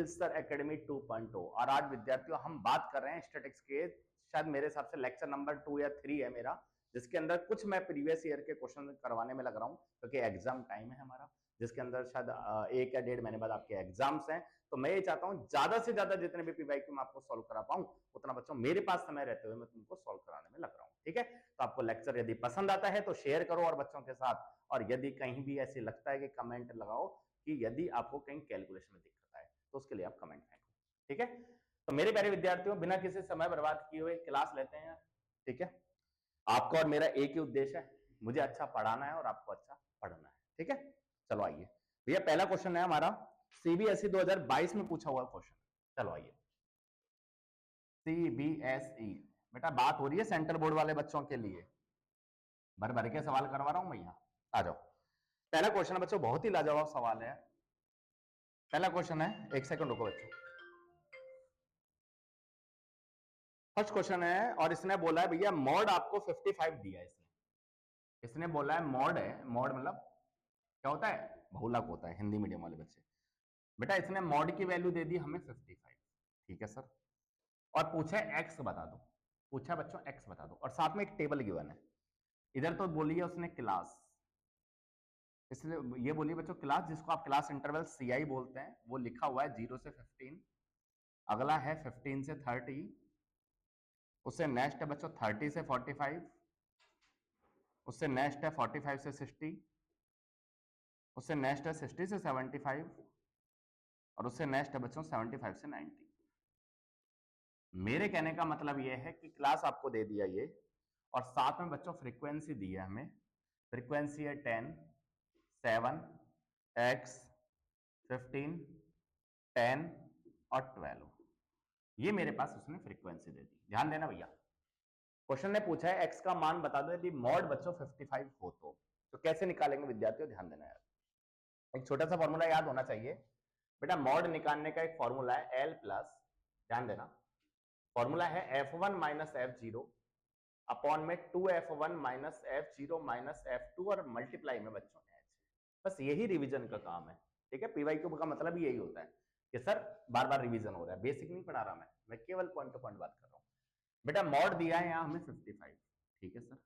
With sir academy 2.0। और आज विद्यार्थियों हम बात कर रहे हैं स्टैटिक्स के, शायद मेरे हिसाब से लेक्चर नंबर 2 या 3 है मेरा, जिसके अंदर कुछ मैं प्रीवियस ईयर के क्वेश्चन करवाने में लग रहा हूँ, क्योंकि एग्जाम टाइम है हमारा, जिसके अंदर शायद 1 या 1.5 महीने बाद आपके एग्जाम्स हैं। तो मैं ये चाहता हूँ ज्यादा से ज्यादा जितने भी पीवाईक्यू मैं आपको सॉल्व करा पाऊँ, उतना बच्चों मेरे पास समय रहते हुए मैं तुमको सॉल्व कराने में लग रहा हूँ। ठीक है, तो आपको लेक्चर यदि पसंद आता है तो शेयर करो और बच्चों के साथ, और यदि कहीं भी ऐसे लगता है कि कमेंट लगाओ कि यदि आपको कहीं कैलकुलेशन में दिक्कत आए, तो उसके लिए आप कमेंट फेंको। ठीक है, तो मेरे प्यारे विद्यार्थियों, बिना किसी समय बर्बाद किए हुए क्लास लेते हैं। ठीक है, आपको और मेरा एक ही उद्देश्य है, मुझे अच्छा पढ़ाना है और आपको अच्छा पढ़ना है। ठीक है, चलो आइए भैया, पहला क्वेश्चन है हमारा सीबीएसई 2022 में पूछा हुआ क्वेश्चन। चलो आइए, सीबीएसई बेटा बात हो रही है सेंट्रल बोर्ड वाले बच्चों के लिए, भर भर के सवाल करवा रहा हूं भैया, आ जाओ। पहला क्वेश्चन है बच्चों, बहुत ही लाजवाब सवाल है। पहला क्वेश्चन है, एक सेकंड रुको बच्चों। फर्स्ट क्वेश्चन है और इसने बोला है भैया मॉड आपको 55 दिया है। इसने बोला है मॉड है, मॉड मतलब क्या होता है, बहुलक होता है, हिंदी मीडियम वाले बच्चे। बेटा इसने मॉड की वैल्यू दे दी हमें 55। ठीक है सर, और पूछा है एक्स बता दो, पूछा बच्चों एक्स बता दो, और साथ में एक टेबल गिवन है। इधर तो बोली है उसने क्लास, इसलिए ये बोलिए बच्चों क्लास, जिसको आप क्लास इंटरवल सीआई बोलते हैं, वो लिखा हुआ है 0 से 15। अगला है 15 से 30, उससे नेक्स्ट है बच्चों 30 से 45, उससे नेक्स्ट है 45 से 60, उससे नेक्स्ट है 60 से 75, और उससे नेक्स्ट है बच्चों 75 से 90। मेरे कहने का मतलब यह है कि क्लास आपको दे दिया ये, और साथ में बच्चों फ्रीक्वेंसी दी है हमें। फ्रीक्वेंसी है 10, 7, x, 15, 10 और 12। ये मेरे पास उसने फ्रीक्वेंसी दे दी। ध्यान देना भैया, क्वेश्चन ने पूछा है x का मान बता दो यदि मॉड बच्चों 55 हो तो कैसे निकालेंगे विद्यार्थियों, ध्यान देना यार। एक छोटा सा फॉर्मूला याद होना चाहिए बेटा, मॉड निकालने का एक फॉर्मूला है L प्लस, ध्यान देना, फॉर्मूला है F1 माइनस F0 अपॉन में 2F1 minus F0 minus F2 और मल्टीप्लाई में बच्चों H। बस यही रिवीजन का काम है। ठीक है, पीवाईक्यू का मतलब यही होता है कि सर बार बार रिवीजन हो रहा है, बेसिक नहीं पढ़ा रहा मैं केवल पॉइंट टू पॉइंट बात कर रहा हूँ। बेटा मॉड दिया है यहाँ हमें 55। ठीक है सर,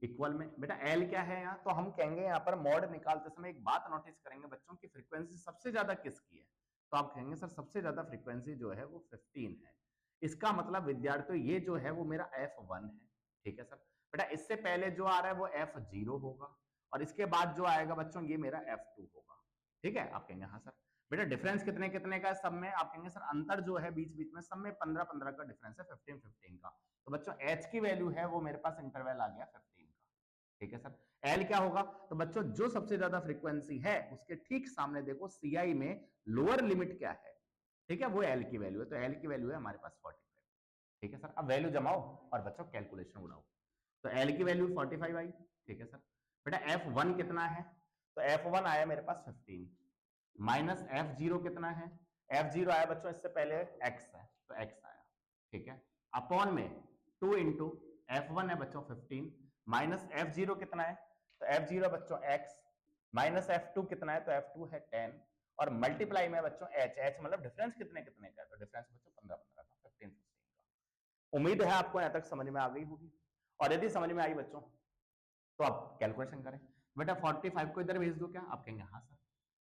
इक्वल में बेटा एल क्या है यहाँ, तो हम कहेंगे यहाँ पर मॉड निकालते समय एक बात नोटिस करेंगे बच्चों की, फ्रीक्वेंसी सबसे ज्यादा किसकी है, तो आप कहेंगे सर सबसे ज्यादा फ्रीक्वेंसी जो है वो 15 है। इसका मतलब विद्यार्थियों ये जो है वो मेरा F1 है। ठीक है सर, बेटा इससे पहले जो आ रहा है वो F0 होगा, और इसके बाद जो आएगा बच्चों ये मेरा F2 होगा। ठीक है, आप कहेंगे हाँ सर। बेटा डिफरेंस कितने कितने का है सब में, आप कहेंगे सर अंतर जो है बीच बीच में सब में 15-15 का डिफरेंस है, 15-15 का। तो बच्चों H की वैल्यू है वो मेरे पास इंटरवल आ गया 15 का। ठीक है सर, L क्या होगा, तो बच्चों जो सबसे ज्यादा फ्रीक्वेंसी है उसके ठीक सामने देखो CI में लोअर लिमिट क्या है, ठीक है, वो L की वैल्यू है, तो L की वैल्यू है हमारे पास 45। ठीक है सर, अब वैल्यू जमाओ और बच्चों कैलकुलेशन उड़ाओ, तो L की वैल्यू 45 आई। ठीक है सर, बेटा F1 कितना है, तो F1 आया मेरे पास 15, माइनस F0 कितना है, F0 आया बच्चों इससे पहले x है तो x आया। ठीक है, अपॉन में 2 इंटू F1 है बच्चों 15, माइनस F0 कितना है, तो F0 बच्चों x, माइनस F2 कितना है, तो F2 है 10, और मल्टीप्लाई में बच्चों h मतलब डिफरेंस कितने कितने का है, तो डिफरेंस बच्चों 15-15 का, 15-15 का। उम्मीद है आपको यहां तक समझ में आ गई होगी, और यदि समझ में आई बच्चों तो आप कैलकुलेशन करें। बेटा 45 को इधर भेज दो क्या, आप कहेंगे हाँ सर।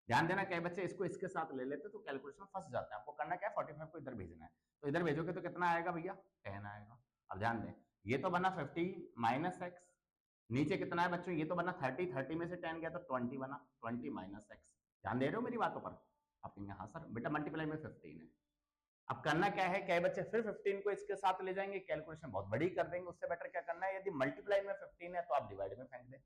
ध्यान देना, कई बच्चे इसको इसके साथ ले लेते तो कैलकुलेशन फंस जाते हैं, आपको करना क्या है 45 को इधर भेजना है, तो इधर भेजोगे तो कितना आएगा भैया 10 आएगा। अब ध्यान दें, ये तो बना 50 माइनस एक्स, नीचे कितना है बच्चों, ये तो बना 30, 30 में से 10 गया तो 20 बना, 20 माइनस एक्स। ध्यान दे रहे हो मेरी बातों पर, आप कहेंगे हाँ सर। बेटा मल्टीप्लाई में 15 है, अब करना क्या है, कई बच्चे फिर 15 को इसके साथ ले जाएंगे, कैलकुलेशन बहुत बड़ी कर देंगे, उससे बेटर क्या करना है, यदि मल्टीप्लाई में 15 है तो आप डिवाइड में फेंक दें।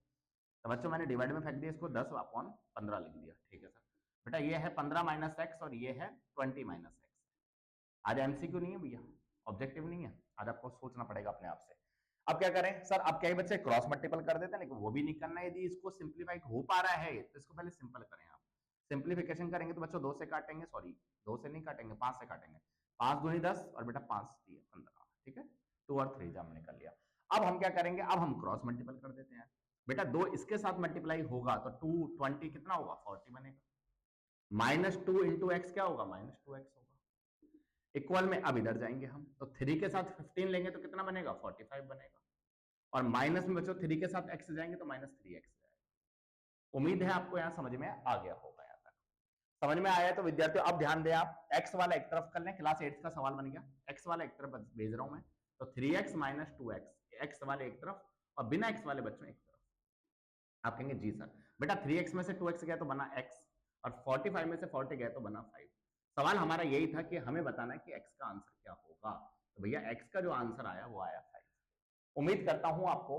तो बच्चों मैंने डिवाइड में फेंक दिया इसको, 10 अपॉन 15 लिख दिया। ठीक है सर, बेटा ये है 15 माइनस एक्स और ये है 20 माइनस एक्स। आज एमसीक्यू नहीं है भैया, ऑब्जेक्टिव नहीं है, आज आपको सोचना पड़ेगा अपने आप से। अब क्या करें सर, अब कई बच्चे क्रॉस मल्टीपल कर देते हैं, लेकिन वो भी नहीं करना है, यदि इसको सिंप्लीफाई हो पा रहा है तो इसको पहले सिंपल करें। आप सिंप्लीफिकेशन करेंगे तो बच्चों 2 से काटेंगे, सॉरी 2 से नहीं काटेंगे, 5 से काटेंगे, 5 दूनी 10 और बेटा 5 3 15। ठीक है, 2 और 3 हमने कर लिया। अब हम क्या करेंगे, अब हम क्रॉस मल्टीपल कर देते हैं। बेटा 2 इसके साथ मल्टीप्लाई होगा तो 2 20 कितना होगा 40 बनेगा, -2 इंटू एक्स क्या होगा, -2x होगा। इक्वल में अब इधर जाएंगे हम, तो 3 के साथ 15 लेंगे तो कितना बनेगा, 45 बनेगा। और माइनस में बच्चों 3 के साथ x जाएंगे तो -3x जाएगा। उम्मीद है आपको यहाँ समझ में आ गया होगा। यहाँ तक समझ में आया तो विद्यार्थियों अब ध्यान दें आप, x वाला एक तरफ कर लें, क्लास 8 का सवाल बन गया, x वाला एक तरफ भेज रहा हूं मैं, तो 3x - 2x, x वाले एक तरफ और बिना x वाले बच्चों एक तरफ। आप कहेंगे जी सर, बेटा 3x में से 2x गया तो बना x, और 45 में से 40 गया तो बना 5। सवाल हमारा यही था कि हमें बताना है कि x का आंसर क्या होगा, तो भैया x का जो आंसर आया वो आया 5। उम्मीद करता हूं आपको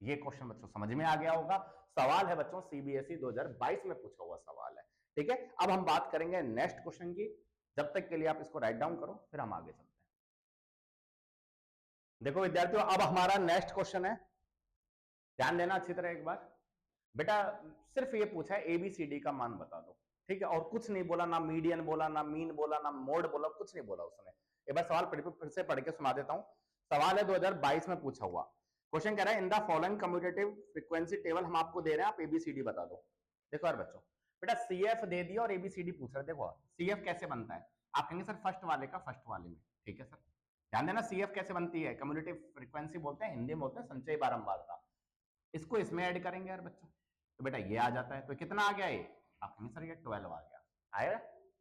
ये क्वेश्चन बच्चों समझ में आ गया होगा। सवाल है बच्चों सीबीएसई 2022 में पूछा हुआ सवाल है, ठीक है। अब हम बात करेंगे नेक्स्ट क्वेश्चन की, जब तक के लिए आप इसको राइट डाउन करो, फिर हम आगे चलते हैं। देखो विद्यार्थियों अब हमारा नेक्स्ट क्वेश्चन है, ध्यान देना अच्छी तरह एक बार। बेटा सिर्फ ये पूछा है एबीसीडी का मान बता दो, ठीक है, और कुछ नहीं बोला, ना मीडियन बोला, ना मीन बोला, ना मोड बोला, कुछ नहीं बोला उसने। एक बार सवाल फिर से पढ़ के सुना देता हूं। सवाल है 2022 में पूछा हुआ क्वेश्चन, कह रहा है in the following commutative frequency table, हम आपको दे रहे हैं, आप एबीसीडी बता दो। देखो यार बच्चों, बेटा सीएफ दे दिया और एबीसीडी पूछ रहे। देखो सीएफ कैसे बनता है, आप कहेंगे सर फर्स्ट वाले का फर्स्ट वाले में, ठीक है सर। ध्यान देना सीएफ कैसे बनती है, कम्यूटेटिव फ्रीक्वेंसी बोलते हैं, हिंदी में बोलते हैं संचयी बारंबारता। इसको इसमें ऐड करेंगे यार बच्चों, तो बेटा ये आ जाता है, तो कितना आ गया ये, आप कहेंगे सर ये 12 आ गया, आया,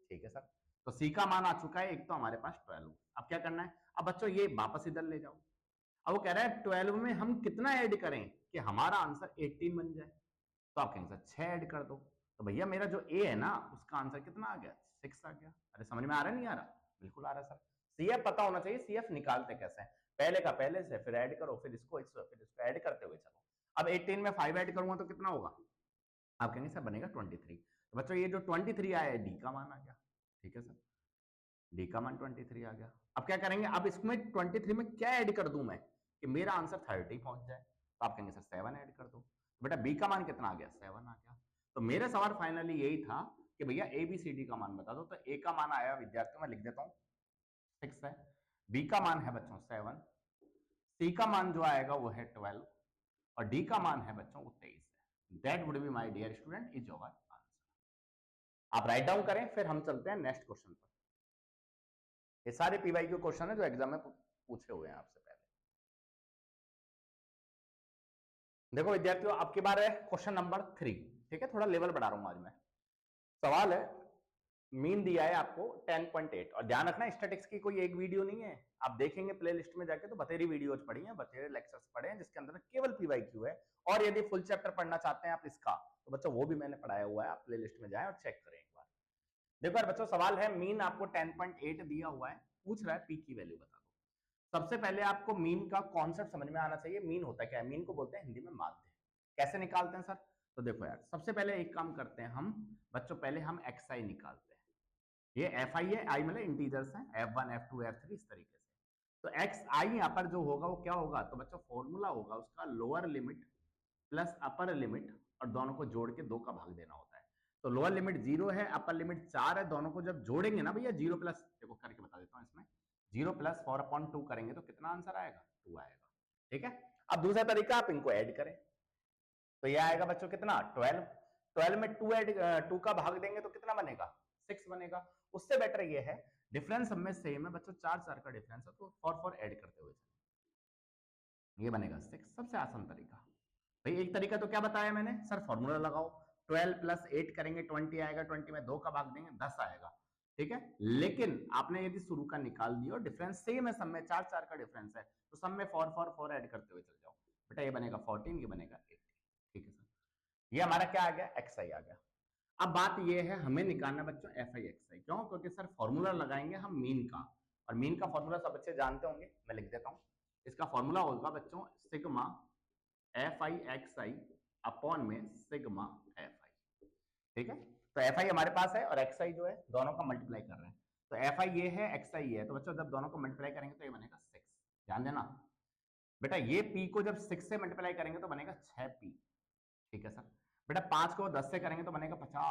ठीक है सर। तो सी का मान आ चुका है, एक तो हमारे पास 12। अब क्या करना है, अब बच्चों ये वापस इधर ले जाओ। अब वो कह रहा है 12 में हम कितना ऐड करें कि हमारा आंसर 18 बन जाए, तो आप कहेंगे सर 6 ऐड कर दो। तो भैया मेरा जो ए है ना उसका आंसर कितना आ गया, 6 आ गया। अरे समझ में आ रहा नहीं आ रहा, बिल्कुल आ रहा है सर। सीएफ पता होना चाहिए, सीएफ निकालते कैसे हैं, पहले का पहले से, फिर ऐड करो, फिर इसको ऐड करते हुए चलो। अब 18 में 5 ऐड करूंगा तो कितना होगा, आप कहेंगे सर बनेगा 23। तो बच्चों ये जो 23 आया है डी का मान आ गया, ठीक है सर, डी का मान 23 आ गया। अब क्या करेंगे, अब इसमें 23 में क्या ऐड कर दूं मैं कि मेरा आंसर 30 पहुंच जाए, तो आप कहेंगे सर 7 ऐड कर दो। तो बेटा बी का मान कितना आ गया, 7 आ गया। तो मेरा सवाल फाइनली यही था कि भैया ए बी सी डी का मान बता दो। तो ए का मान आया विद्यार्थियों, मैं लिख देता हूं 6 है, बी का मान है बच्चों 7, सी का मान जो आएगा वो है 12, और डी का मान है बच्चों वो 23 है। That would be my dear student is your answer. आप राइट डाउन करें, फिर हम चलते हैं नेक्स्ट क्वेश्चन पर। ये सारे पीवाईक्यू क्वेश्चन है जो एग्जाम में पूछे हुए हैं आपसे पहले। देखो विद्यार्थियों आपकी बार है क्वेश्चन नंबर 3, ठीक है, थोड़ा लेवल बढ़ा रहा हूं आज मैं। सवाल है मीन दिया है आपको 10.8, और ध्यान रखना स्टैटिक्स की कोई एक वीडियो नहीं है, आप देखेंगे प्लेलिस्ट में जाके तो बतेरी वीडियोज पढ़ी हैं, बतेरे लेक्चर्स पढ़े हैं जिसके अंदर केवल पीवाईक्यू है। और यदि फुल चैप्टर पढ़ना चाहते हैं आप इसका, तो बच्चों वो भी मैंने पढ़ाया हुआ है, आप प्लेलिस्ट में जाएं और चेक करें एक बार। देखो यार बच्चों सवाल है मीन आपको 10.8 दिया हुआ है, पूछ रहा है पी की वैल्यू बता दो। सबसे पहले आपको मीन का कॉन्सेप्ट समझ में आना चाहिए। मीन होता क्या है, मीन को बोलते हैं हिंदी में माध्य। कैसे निकालते हैं सर, तो देखो यार सबसे पहले एक काम करते हैं हम बच्चों, पहले हम एक्स आई निकालते हैं। ये एफ आई है, आई मतलब इंटीजर्स हैं, F1 F2 F3 इस तरीके से। तो एक्स आई यहाँ पर जो होगा वो क्या होगा, तो बच्चों फॉर्मूला होगा उसका lower limit plus upper limit, और दोनों को जोड़ के 2 का भाग देना होता है। तो लोअर लिमिट 0 है, अपर लिमिट 4 है, दोनों को जब जोड़ेंगे ना भैया 0 प्लस, देखो करके बता देता हूँ इसमें, 0 प्लस 4/2 करेंगे तो कितना आंसर आएगा, 2 आएगा, ठीक है। अब दूसरा तरीका आप इनको ऐड करें, तो ये आएगा बच्चों कितना 12, 12 में 2 का भाग देंगे तो कितना बनेगा 6 बनेगा। उससे बेटर ये है डिफरेंस सब में सेम है बच्चों, 4 का डिफरेंस है, तो 4 ऐड करते हुए ये बनेगा 6, सबसे आसान तरीका। भाई एक तरीका तो क्या बताया मैंने सर, फॉर्मूला लगाओ, 12 प्लस 8 करेंगे 20 आएगा, 20 में 2 का भाग देंगे 10 आएगा, ठीक है। लेकिन आपने यदि शुरू का निकाल दिया और डिफरेंस सेम है, सब में 4 का डिफरेंस है, तो सब में 4 ऐड करते हुए चल जाओ, बेटा ये बनेगा 14, ये बनेगा 8, ठीक है सर। ये हमारा क्या आ गया, एक्स आई आ गया। अब बात ये है हमें निकालना बच्चों एफ आई एक्स आई, क्यों, क्योंकि सर फॉर्मूला लगाएंगे हम मीन का, और मीन का फॉर्मूला सब बच्चे जानते होंगे, मैं लिख देता हूं। इसका फॉर्मूला होगा बच्चों sigma F I x I upon में सिग्मा एफ आई, ठीक है। तो एफ आई हमारे पास है और एक्स आई जो है दोनों का मल्टीप्लाई कर रहे हैं, तो एफ आई ये है एक्स आई ये है, तो बच्चों जब दोनों को मल्टीप्लाई करेंगे तो ये बनेगा 6। ध्यान देना बेटा, ये पी को जब 6 से मल्टीप्लाई करेंगे तो बनेगा 6p, ठीक है सर। बेटा 5 को 10 से करेंगे तो बनेगा 50,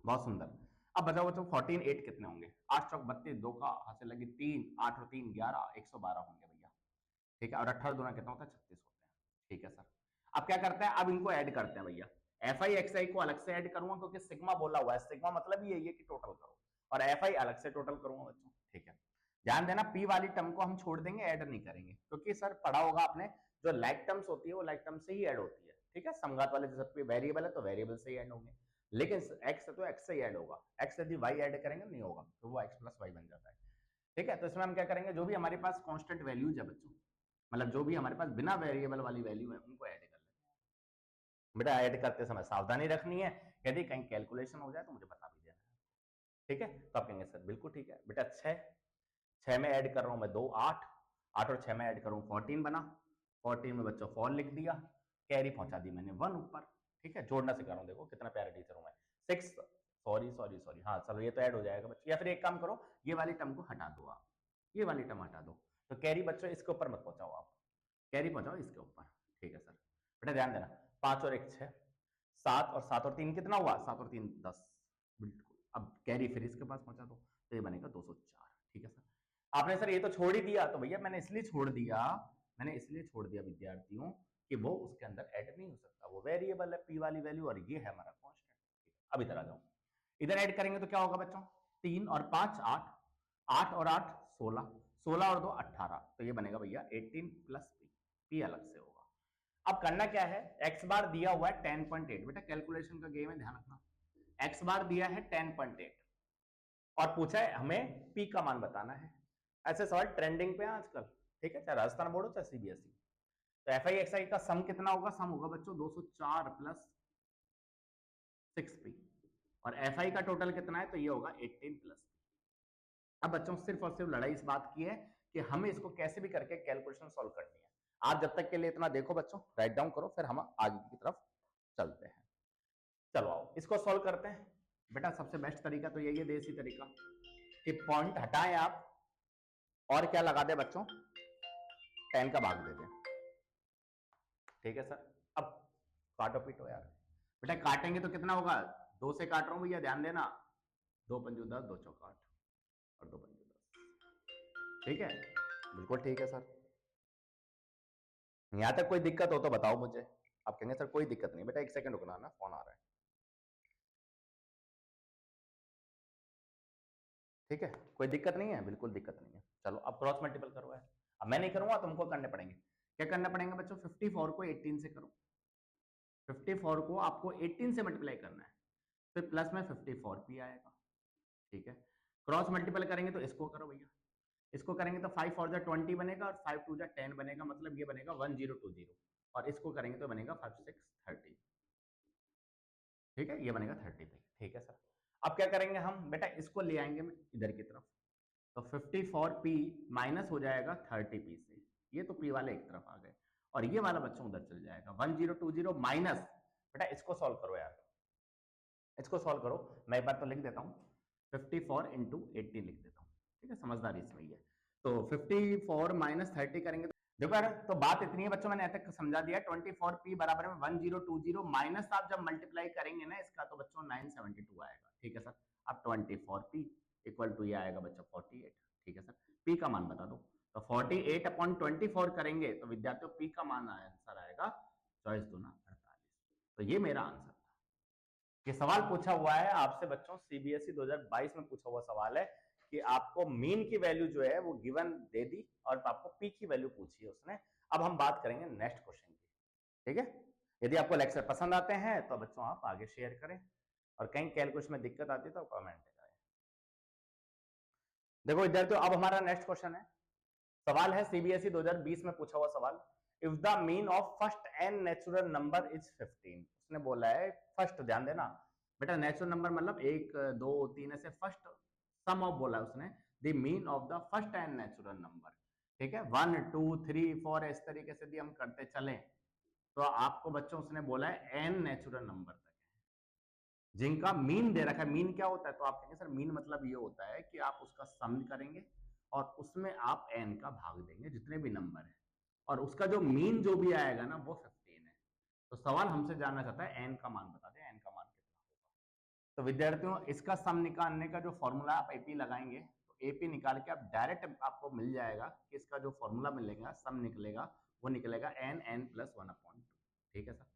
बहुत सुंदर। अब बताओ बच्चों 14 8 कितने होंगे, 8 चौक 32, 2 का हाथ से लगी 3, 8 और 3 11, 112 होंगे भैया, ठीक है। और 18 दूना कितना होता है 36 होते हैं, ठीक है सर। अब क्या करते हैं, अब इनको ऐड करते हैं भैया, एफ आई एक्स आई को अलग से ऐड करूंगा क्योंकि सिग्मा बोला हुआ है, सिग्मा मतलब ही यही है कि टोटल करो, और एफ आई अलग से टोटल करूंगा बच्चों, ठीक है। ध्यान देना पी वाली टर्म को हम छोड़ देंगे, ऐड नहीं करेंगे, क्योंकि सर पढ़ा होगा आपने जो लाइक टर्म्स होती है वो लाइक टर्म से ही ऐड होती है, ठीक है। समघात वाले जैसे वेरिएबल है तो वेरिएबल से ही ऐड होंगे, लेकिन एक्स है तो एक्स से ही ऐड होगा, एक्स यदि वाई ऐड करेंगे नहीं होगा, तो वो एक्स प्लस वाई बन जाता है, ठीक है। तो इसमें हम क्या करेंगे, जो भी हमारे पास कांस्टेंट वैल्यूज है बच्चों, मतलब जो भी हमारे पास बिना वेरिएबल वाली वैल्यू है उनको ऐड कर लेते हैं। बेटा ऐड करते समय सावधानी रखनी है, यदि कहीं कैलकुलेशन हो जाए तो मुझे बता भी देना है, ठीक है। तो आप कहेंगे सर बिल्कुल ठीक है बेटा, 6 में ऐड कर रहा हूं मैं 2 8, 8 और 6 में ऐड करूं 14 बना, 14 में बच्चों 4 लिख दिया, कैरी पहुंचा दी मैंने 1 ऊपर, ठीक है। जोड़ना सिखा रहा हूं, देखो कितना प्यारा टीचर हूं मैं। 6 सॉरी सॉरी सॉरी, हाँ चलो ये तो ऐड हो जाएगा बच्चों, या फिर एक काम करो ये वाली टर्म को हटा दो, आप ये वाली टर्म हटा दो, तो कैरी बच्चों इसके ऊपर मत पहुंचाओ, आप कैरी पहुंचाओ इसके ऊपर, ठीक है सर। बेटा ध्यान देना 5 और 1 6, 7 और 7 और 3 कितना हुआ, 7 और 3 10, बिल्कुल। अब कैरी फिर इसके पास पहुंचा दो, तो ये बनेगा 204, ठीक है सर। आपने सर ये तो छोड़ ही दिया, तो भैया मैंने इसलिए छोड़ दिया, मैंने इसलिए छोड़ दिया विद्यार्थियों कि वो उसके अंदर ऐड नहीं हो सकता, वो वेरिएबल है पी वाली वैल्यू, और ये है हमारा कांस्टेंट। अब इधर आ जाओ, इधर ऐड करेंगे तो क्या होगा बच्चों, 3 और 5 8, 8 और 8 16, 16 और 2 18, तो ये बनेगा भैया 18 प्लस पी, पी अलग से होगा। अब करना क्या है, एक्स बार दिया हुआ है 10.8, बेटा कैलकुलेशन का गेम है, ध्यान रखना। एक्स बार दिया है 10.8 और पूछा है हमें पी का मान बताना है, ऐसे सवाल ट्रेंडिंग पे है आजकल, ठीक है, चाहे राजस्थान बोर्ड हो चाहे सीबीएसई। तो एफ आई एक्स आई का सम कितना होगा, सम होगा बच्चों 204 प्लस 6p, और एफ आई का टोटल कितना है, तो ये होगा 18 प्लस। अब बच्चों सिर्फ और सिर्फ लड़ाई इस बात की है कि हमें इसको कैसे भी करके कैलकुलेशन सॉल्व करनी है। आप जब तक के लिए इतना देखो बच्चों, राइट डाउन करो, फिर हम आगे की तरफ चलते हैं। चलो आओ इसको सॉल्व करते हैं। बेटा सबसे बेस्ट तरीका तो यही है, देसी तरीका, कि पॉइंट हटाएं आप और क्या लगा दे बच्चों, 10 का भाग दे दें, ठीक है सर। अब काटो पीटो यार, बेटा काटेंगे तो कितना होगा, 2 से काट रहा हूं भैया, ध्यान देना, 2 पंजू 10, 2 चौका 8 और 2 पंजू 10, ठीक है, बिल्कुल ठीक है सर। यहां तक कोई दिक्कत हो तो बताओ मुझे। आप कहेंगे सर कोई दिक्कत नहीं, बेटा एक सेकंड रुकना ना, फोन आ रहा है, ठीक है, कोई दिक्कत नहीं है, बिल्कुल दिक्कत नहीं है। चलो अब क्रॉस मल्टीपल करो है, अब मैं नहीं करूंगा, तुमको करने पड़ेंगे। क्या करना पड़ेगा बच्चों, 54 को 18 से करो, 54 को आपको 18 से मल्टीप्लाई करना है, फिर प्लस में 54 पी आएगा, ठीक है। क्रॉस मल्टीपल करेंगे तो इसको करो भैया, इसको करेंगे तो 5 4 जा 20 बनेगा और 5 2 जा 10 बनेगा, मतलब ये बनेगा 1020, और इसको करेंगे तो बनेगा 5 6 30, ठीक है, ये बनेगा 33, ठीक है सर। अब क्या करेंगे हम, बेटा इसको ले आएंगे इधर की तरफ, तो 54p माइनस हो जाएगा 30p से, ये तो p वाले एक तरफ आ गए, और ये वाला बच्चों उधर चल जाएगा 1020 माइनस, बेटा इसको सॉल्व करो यार, इसको सॉल्व करो, मैं एक बार तो लिख देता हूँ, 54 इंटू 80 लिख देता हूँ, ठीक है, समझदारी इसमें ही है। तो 54 माइनस 30 करेंगे तो देखो यार, तो बात इतनी है बच्चों, मैंने तक समझा दिया, 24p बराबर में 1020 माइनस आप जब मल्टीप्लाई करेंगे ना इसका, तो बच्चों 972 आएगा, ठीक है सर। अब 24p इक्वल टू ये आएगा बच्चों 48, ठीक है सर। p का मान बता दो, तो 48 अपॉन 24 करेंगे तो विद्यार्थियों p का मान आंसर आएगा 24 दूना 48, तो ये मेरा आंसर था। ये सवाल पूछा हुआ है आपसे बच्चों, सीबीएसई 2022 में पूछा हुआ सवाल है कि आपको मीन की वैल्यू जो है वो गिवन दे दी और आपको पी की वैल्यू पूछी है उसने। अब हम बात करेंगे नेक्स्ट क्वेश्चन की, ठीक है। यदि आपको लेक्चर पसंद आते हैं तो बच्चों आप आगे शेयर करें, और कहीं कैलकुलेशन में दिक्कत आती है तो कमेंट करें। देखो विद्यार्थियों अब हमारा नेक्स्ट क्वेश्चन है, सवाल है सीबीएसई 2020 में पूछा हुआ सवाल, if the mean of first n natural number is 15, उसने बोला है फर्स्ट, ध्यान देना बेटा, नेचुरल नंबर मतलब 1 2 3 ऐसे फर्स्ट सम ऑफ बोला उसने, the mean of the first n natural number, ठीक है, 1 2 3 4 इस तरीके से भी हम करते चले, तो आपको बच्चों उसने बोला है एन नेचुरल नंबर तक जिनका मीन दे रखा है। मीन क्या होता है, तो आप कहेंगे सर मीन मतलब ये होता है कि आप उसका सम करेंगे और उसमें आप एन का भाग देंगे जितने भी नंबर है, और उसका जो मीन जो भी आएगा ना वो 15 है। तो सवाल हमसे जानना चाहता है एन का मान बता दें, एन का मान कितना होगा। तो विद्यार्थियों इसका सम निकालने का जो फॉर्मूला आप एपी लगाएंगे, तो एपी निकाल के आप डायरेक्ट आपको मिल जाएगा कि इसका जो फॉर्मूला मिलेगा, सम निकलेगा, वो निकलेगा एन एन प्लस 1/2, ठीक है सर।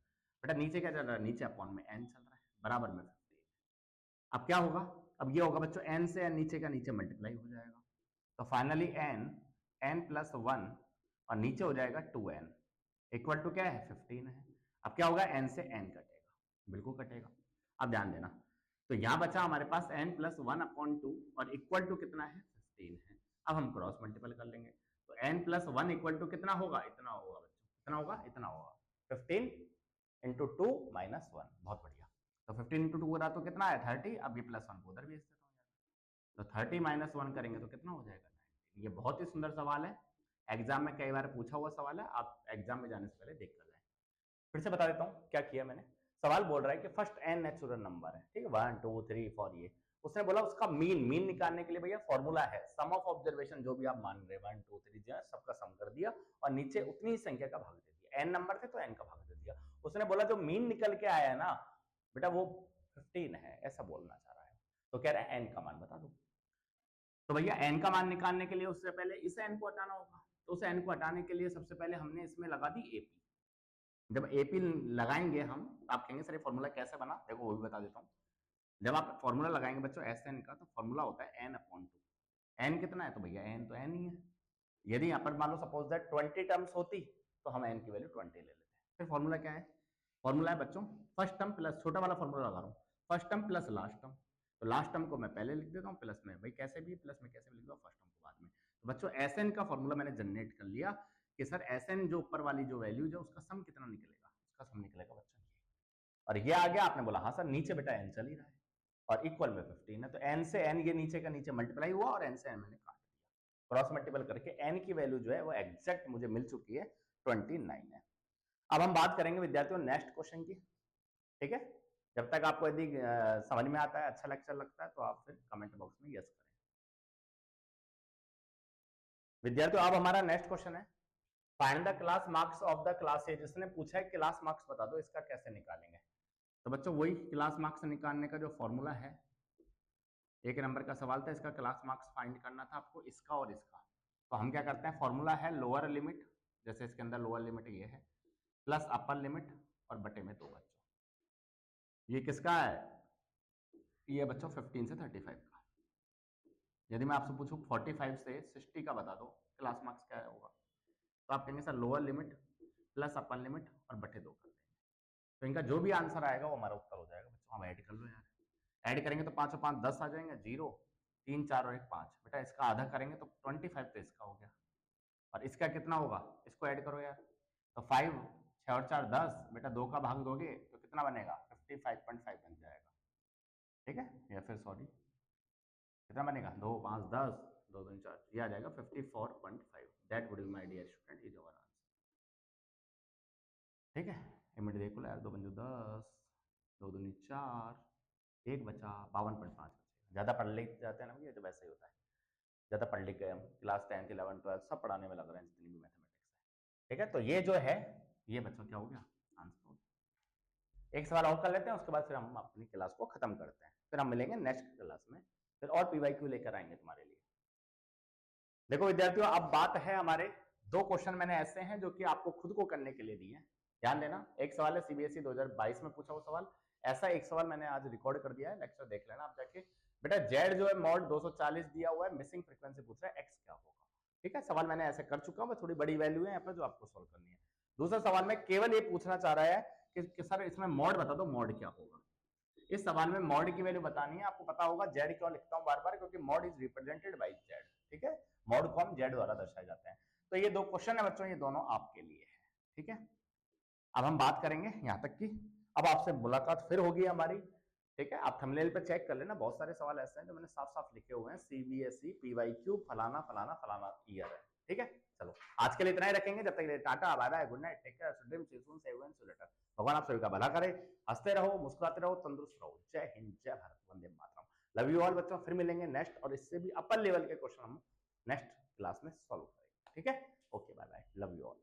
बेटा नीचे क्या चल रहा है, नीचे अपॉन में n चल रहा है, बराबर में 15। अब क्या होगा, अब ये होगा बच्चों n से n नीचे का नीचे मल्टीप्लाई हो जाएगा, तो फाइनली n प्लस 1 और नीचे हो जाएगा 2n इक्वल टू क्या है 15 है। अब क्या होगा, n से n कटेगा, बिल्कुल कटेगा। अब ध्यान देना, तो यहाँ बचा हमारे पास n प्लस 1/2 और इक्वल टू कितना है 15 है। अब हम क्रॉस मल्टीपल कर लेंगे, तो n प्लस 1 इक्वल टू कितना होगा, इतना होगा बच्चों, कितना होगा, इतना होगा 15 इंटू 2 माइनस 1। बहुत बढ़िया, तो 15 इंटू 2 हो रहा तो कितना है 30। अब ये प्लस 1 को उधर भेज देता हूँ, तो 30 माइनस 1 करेंगे तो कितना हो जाएगा 19। ये बहुत ही सुंदर सवाल है, एग्जाम में कई बार पूछा हुआ सवाल है, आप एग्जाम में जाने से पहले देख कर जाए। फिर से बता देता हूँ क्या किया मैंने। सवाल बोल रहा है कि फर्स्ट n नेचुरल नंबर है, ठीक है, 1 2 3 4 ये, उसने बोला उसका मीन निकालने के लिए भैया फॉर्मूला है सम ऑफ ऑब्जर्वेशन, जो भी आप मान रहे 1 2 3 जो है सबका सम कर दिया और नीचे उतनी ही संख्या का भाग दे दिया, n नंबर थे तो n का भाग दे दिया। उसने बोला जो मीन निकल के आया है ना बेटा वो 15 है, ऐसा बोलना चाह रहा है, तो कह रहा है n का मान बता दो। तो भैया n का मान निकालने के लिए उससे पहले इस n को हटाना होगा, तो उस n को हटाने के लिए सबसे पहले हमने इसमें लगा दी ap। जब AP लगाएंगे हम, आप कहेंगे सर ये फॉर्मूला कैसे बना, देखो वो भी बता देता हूँ। जब आप फॉर्मूला लगाएंगे बच्चों SN का, तो फॉर्मूला होता है n/2। n कितना है, तो भैया n तो n ही है। यदि यहाँ पर मान लो सपोज दैट 20 टर्म्स होती तो हम n की वैल्यू 20 ले लेते। फिर फॉर्मूला क्या है, फॉर्मूला है बच्चों फर्स्ट टर्म प्लस, छोटा वाला फॉर्मूला लगा रहा हूँ, first term plus last term. तो लास्ट टर्म को मैं पहले लिख देता हूँ प्लस में, भाई कैसे भी प्लस में कैसे भी लिख दो, फर्स्ट टर्म को बाद में। तो बच्चों SN का फॉर्मूला मैंने जनरेट कर लिया कि सर SN जो ऊपर वाली जो वैल्यू है उसका सम कितना निकलेगा, उसका सम निकलेगा बच्चों। और ये आ गया, आपने बोला हाँ सर नीचे बेटा n चल ही रहा है और इक्वल में 15 है, तो n से n ये नीचे का नीचे मल्टीप्लाई हुआ और n से n मैंने काट दिया, क्रॉस मल्टीपल करके n की वैल्यू जो है वो एग्जैक्ट मुझे मिल चुकी है 29 है। अब हम बात करेंगे विद्यार्थियों नेक्स्ट क्वेश्चन की, ठीक है। जब तक आपको यदि समझ में आता है, अच्छा लेक्चर लगता है, तो आप फिर कमेंट बॉक्स में यस करें। विद्यार्थियों अब हमारा नेक्स्ट क्वेश्चन है find the class marks of the class ए। जिसने पूछा है क्लास मार्क्स बता दो, इसका कैसे निकालेंगे। तो बच्चों वही क्लास मार्क्स निकालने का जो फॉर्मूला है, एक नंबर का सवाल था, इसका क्लास मार्क्स फाइंड करना था आपको, इसका और इसका। तो हम क्या करते हैं, फॉर्मूला है लोअर लिमिट, जैसे इसके अंदर लोअर लिमिट ये है, प्लस अपर लिमिट और बटे में 2 बच्चों। ये किसका है, ये बच्चों 15 से 35 का। यदि मैं आपसे पूछूं 45 से 60 का बता दो क्लास मार्क्स क्या होगा, तो आप कहेंगे sir lower limit plus upper limit और बटे 2 कर देंगे। तो इनका जो भी आंसर आएगा वो हमारा उत्तर हो जाएगा बच्चों। हम ऐड कर लो यार, ऐड करेंगे तो 5 और 5 10 आ जाएंगे, 0 3 4 और 1 5। बेटा इसका आधा करेंगे तो 25 तो इसका हो गया, और इसका कितना होगा, इसको ऐड करो यार, तो 5 6 और 4 10, बेटा 2 का भाग दोगे तो कितना बनेगा 55.5 बन जाएगा, ठीक है। या फिर सॉरी कितना बनेगा 2 5 10 2 2 4, ये आ जाएगा 54.5। That would be my dear student is our answer, ठीक है। इमिट देख लो यार, 2 पंजे 10 2 दूनी 4 1 बचा 52.5 बचेगा। ज़्यादा पढ़ लिख जाते हैं ना ये, तो वैसे ही होता है, ज़्यादा पढ़ लिख गए हम, क्लास 10 11 12 सब पढ़ाने में लग रहे हैं जितनी भी मैथमेटिक्स है, ठीक है। तो ये जो है ये बच्चों क्या हो गया आंसर हो गया। एक सवाल और कर लेते हैं, उसके बाद फिर हम अपनी क्लास को खत्म करते हैं, फिर हम मिलेंगे नेक्स्ट क्लास में, फिर और PYQ लेकर आएंगे तुम्हारे लिए। देखो विद्यार्थियों अब बात है हमारे 2 क्वेश्चन मैंने ऐसे हैं जो कि आपको खुद को करने के लिए दिए हैं, ध्यान देना। एक सवाल है CBSE 2022 में पूछा हुआ सवाल, ऐसा एक सवाल मैंने आज रिकॉर्ड कर दिया है, लेक्चर देख लेना आप जाके। बेटा जेड जो है मॉड 240 दिया हुआ है, मिसिंग फ्रीक्वेंसी पूछ रहा है, एक्स क्या होगा, ठीक है। सवाल मैंने ऐसे कर चुका हूं, थोड़ी बड़ी वैल्यू है यहाँ पर जो आपको सोल्व करनी है। दूसरा सवाल में केवल ये पूछना चाह रहा है कि सर इसमें मॉड बता दो, मॉड क्या होगा। इस सवाल में मॉड की वैल्यू बतानी है, आपको पता होगा जेड क्यों लिखता हूं बार बार, क्योंकि mod is represented by Z, ठीक है। मॉड को हम जेड द्वारा दर्शाए जाते हैं। तो ये 2 क्वेश्चन है बच्चों, ये दोनों आपके लिए है, ठीक है। अब हम बात करेंगे यहाँ तक की, अब आपसे मुलाकात फिर होगी हमारी, ठीक है। आप थंबनेल पे चेक कर लेना, बहुत सारे सवाल ऐसे हैं जो मैंने साफ साफ लिखे हुए हैं, CBSE PYQ फलाना फलाना फलाना ईयर है, ठीक है। चलो आज के लिए इतना ही रखेंगे, जब तक tata bye bye good night take care dream see soon से लेटर। भगवान आप सभी का भला करे, हंसते रहो मुस्कुराते रहो तंदुरुस्त रहो। जय हिंद जय Bharat Vande Mataram. Love you all बच्चों, फिर मिलेंगे नेक्स्ट, और इससे भी अपर लेवल के क्वेश्चन हम नेक्स्ट क्लास में सॉल्व करेंगे, ठीक है। Okay bye bye, love you all.